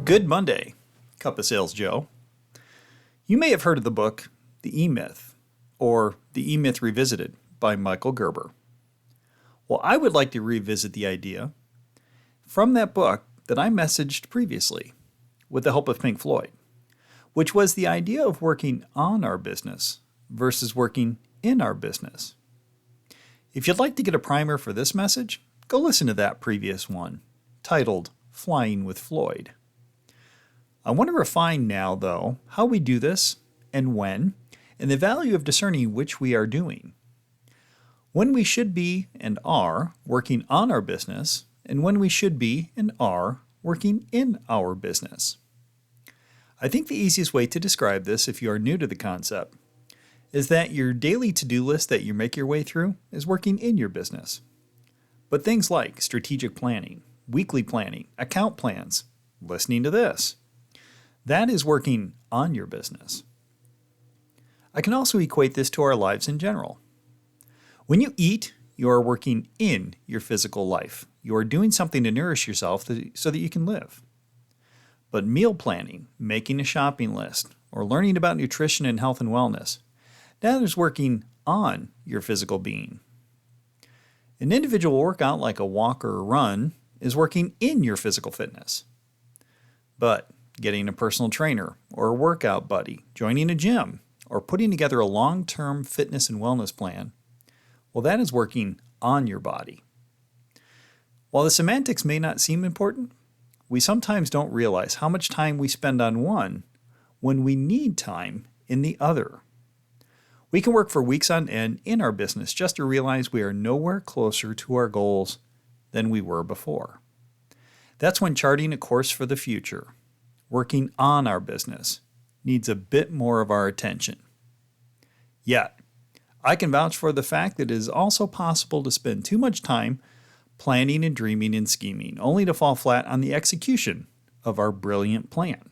Good Monday, Cuppasalesjoe. You may have heard of the book, The E-Myth, or The E-Myth Revisited by Michael Gerber. Well, I would like to revisit the idea from that book that I messaged previously with the help of Pink Floyd, which was the idea of working on our business versus working in our business. If you'd like to get a primer for this message, go listen to that previous one, titled Flying with Floyd. I want to refine now, though, how we do this and when, and the value of discerning which we are doing. When we should be and are working on our business, and when we should be and are working in our business. I think the easiest way to describe this, if you are new to the concept, is that your daily to-do list that you make your way through is working in your business. But things like strategic planning, weekly planning, account plans, listening to this, that is working on your business. I can also equate this to our lives in general. When you eat, you are working in your physical life. You are doing something to nourish yourself so that you can live. But meal planning, making a shopping list, or learning about nutrition and health and wellness, that is working on your physical being. An individual workout like a walk or a run is working in your physical fitness. But getting a personal trainer or a workout buddy, joining a gym, or putting together a long-term fitness and wellness plan, well, that is working on your body. While the semantics may not seem important, we sometimes don't realize how much time we spend on one when we need time in the other. We can work for weeks on end in our business just to realize we are nowhere closer to our goals than we were before. That's when charting a course for the future, working on our business, needs a bit more of our attention. Yet, I can vouch for the fact that it is also possible to spend too much time planning and dreaming and scheming, only to fall flat on the execution of our brilliant plan.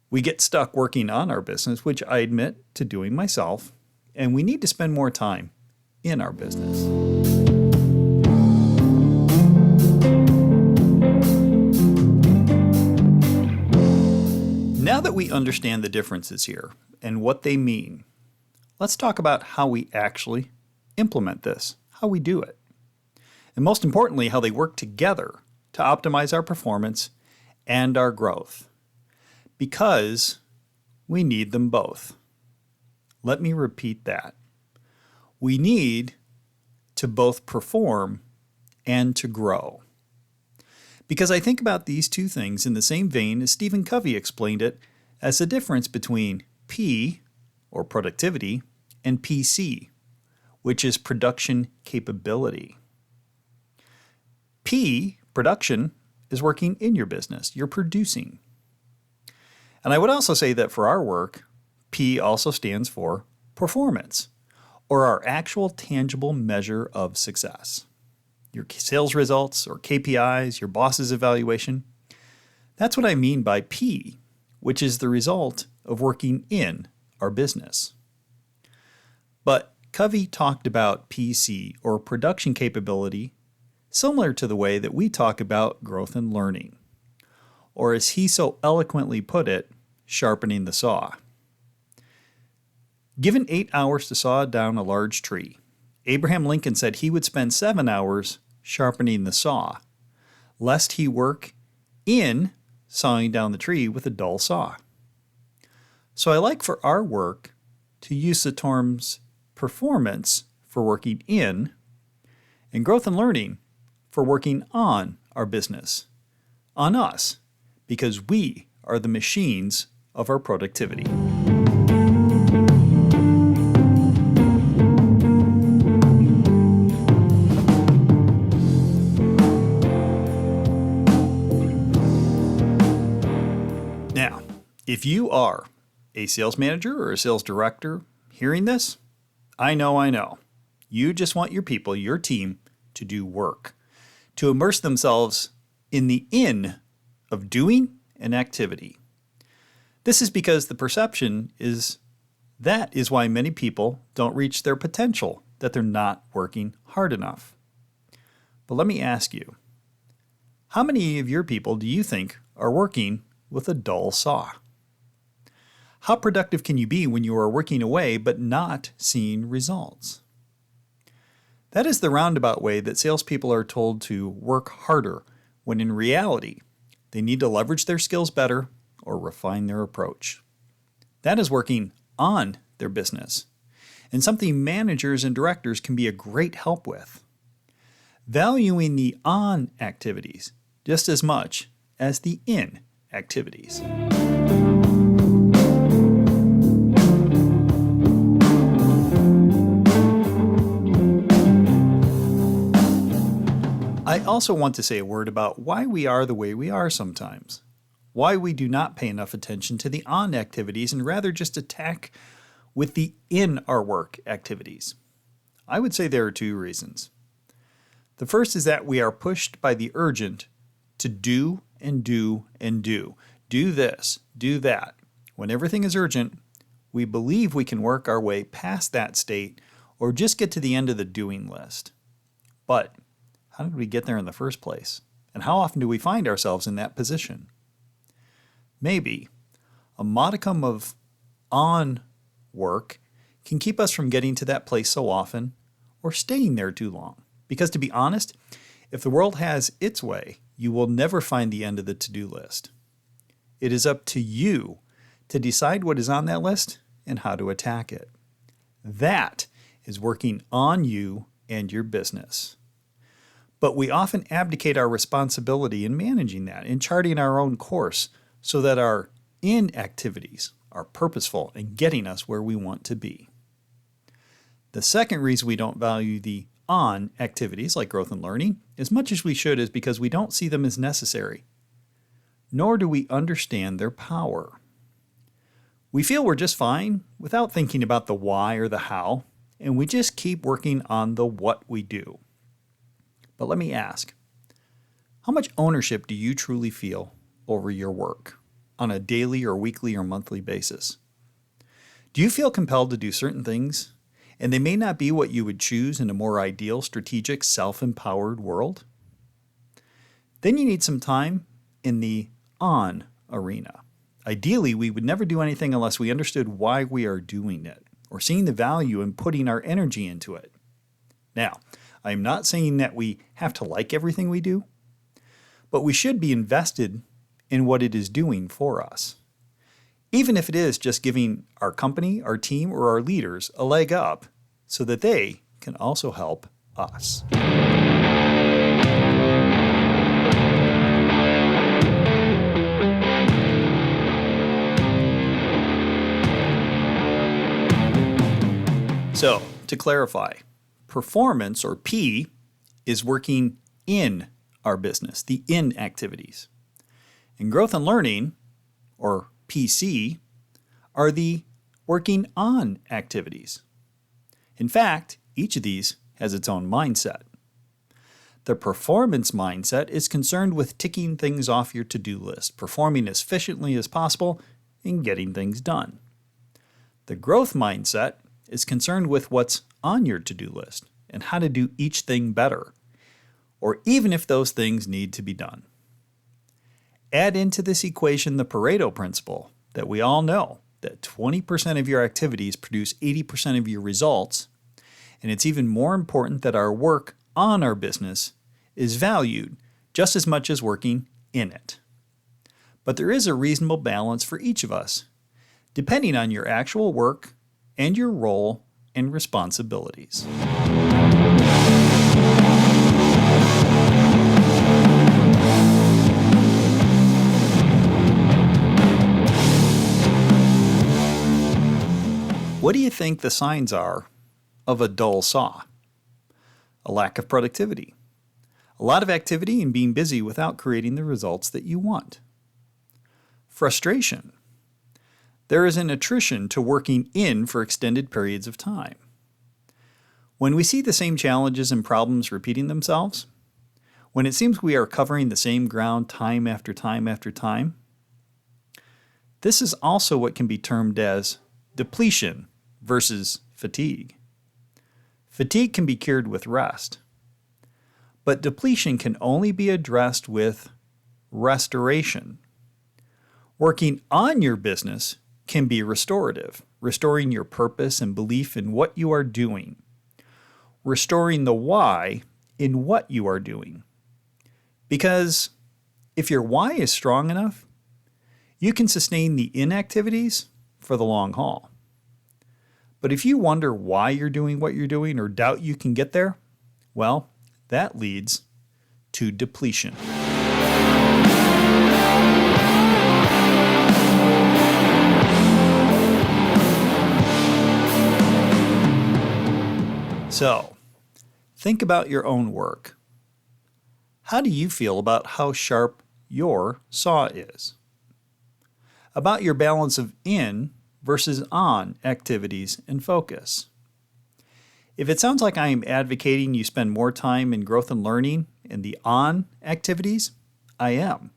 We get stuck working on our business, which I admit to doing myself, and we need to spend more time in our business. Now that we understand the differences here and what they mean, let's talk about how we actually implement this, how we do it, and most importantly, how they work together to optimize our performance and our growth, because we need them both. Let me repeat that. We need to both perform and to grow. Because I think about these two things in the same vein as Stephen Covey explained it as the difference between P, or productivity, and PC, which is production capability. P, production, is working in your business. You're producing. And I would also say that for our work, P also stands for performance, or our actual tangible measure of success. Your sales results or KPIs, your boss's evaluation. That's what I mean by P, which is the result of working in our business. But Covey talked about PC, or production capability, similar to the way that we talk about growth and learning, or as he so eloquently put it, sharpening the saw. Given 8 hours to saw down a large tree, Abraham Lincoln said he would spend 7 hours sharpening the saw, lest he work in sawing down the tree with a dull saw. So I like for our work to use the terms performance for working in and growth and learning for working on our business, on us, because we are the machines of our productivity. Now, if you are a sales manager or a sales director hearing this, I know. You just want your people, your team, to do work, to immerse themselves in the in of doing an activity. This is because the perception is that is why many people don't reach their potential, that they're not working hard enough. But let me ask you, How many of your people do you think are working with a dull saw? How productive can you be when you are working away but not seeing results? That is the roundabout way that salespeople are told to work harder, when in reality, they need to leverage their skills better or refine their approach. That is working on their business, and something managers and directors can be a great help with. Valuing the on activities just as much as the in activities. I also want to say a word about why we are the way we are sometimes. Why we do not pay enough attention to the on activities and rather just attack with the in our work activities. I would say there are two reasons. The first is that we are pushed by the urgent to do and do and do. Do this, do that. When everything is urgent, we believe we can work our way past that state or just get to the end of the doing list. But how did we get there in the first place? And how often do we find ourselves in that position? Maybe a modicum of on work can keep us from getting to that place so often or staying there too long. Because to be honest, if the world has its way, you will never find the end of the to-do list. It is up to you to decide what is on that list and how to attack it. That is working on you and your business. But we often abdicate our responsibility in managing that, in charting our own course, so that our in activities are purposeful in getting us where we want to be. The second reason we don't value the on activities like growth and learning as much as we should is because we don't see them as necessary, nor do we understand their power. We feel we're just fine without thinking about the why or the how, and we just keep working on the what we do. But let me ask, how much ownership do you truly feel over your work on a daily or weekly or monthly basis? Do you feel compelled to do certain things, and they may not be what you would choose in a more ideal, strategic, self-empowered world? Then you need some time in the on arena. Ideally, we would never do anything unless we understood why we are doing it, or seeing the value in putting our energy into it. Now, I'm not saying that we have to like everything we do, but we should be invested in what it is doing for us. Even if it is just giving our company, our team, or our leaders a leg up so that they can also help us. So, to clarify, performance, or P, is working in our business, the in activities. And growth and learning, or PC, are the working on activities. In fact, each of these has its own mindset. The performance mindset is concerned with ticking things off your to-do list, performing as efficiently as possible, and getting things done. The growth mindset is concerned with what's on your to-do list and how to do each thing better, or even if those things need to be done. Add into this equation the Pareto principle that we all know that 20% of your activities produce 80% of your results, and it's even more important that our work on our business is valued just as much as working in it. But there is a reasonable balance for each of us, depending on your actual work and your role and responsibilities. What do you think the signs are of a dull saw? A lack of productivity. A lot of activity and being busy without creating the results that you want. Frustration. There is an attrition to working in for extended periods of time. When we see the same challenges and problems repeating themselves, when it seems we are covering the same ground time after time after time, this is also what can be termed as depletion versus fatigue. Fatigue can be cured with rest, But depletion can only be addressed with restoration. Working on your business can be restorative, restoring your purpose and belief in what you are doing, restoring the why in what you are doing. Because if your why is strong enough, you can sustain the inactivities for the long haul. But if you wonder why you're doing what you're doing or doubt you can get there, well, that leads to depletion. So, think about your own work. How do you feel about how sharp your saw is? About your balance of in versus on activities and focus. If it sounds like I am advocating you spend more time in growth and learning in the on activities, I am.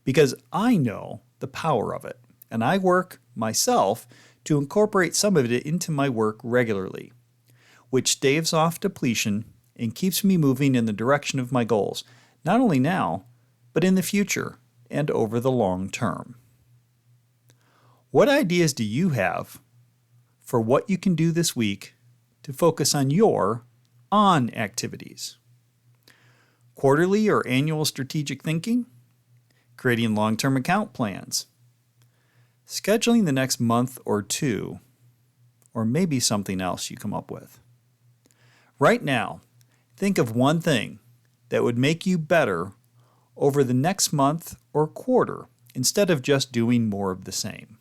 Because I know the power of it, and I work myself to incorporate some of it into my work regularly, which staves off depletion and keeps me moving in the direction of my goals, not only now, but in the future and over the long term. What ideas do you have for what you can do this week to focus on your on activities? Quarterly or annual strategic thinking? Creating long-term account plans? Scheduling the next month or two? Or maybe something else you come up with? Right now, think of one thing that would make you better over the next month or quarter instead of just doing more of the same.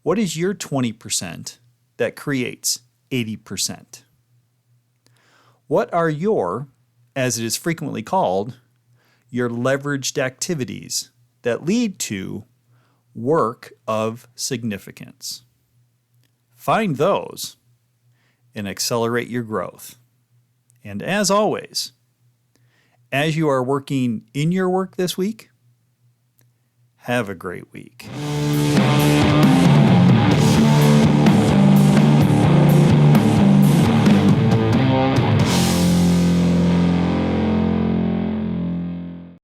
What is your 20% that creates 80%? What are your, as it is frequently called, your leveraged activities that lead to work of significance? Find those and accelerate your growth. And as always, as you are working in your work this week, have a great week.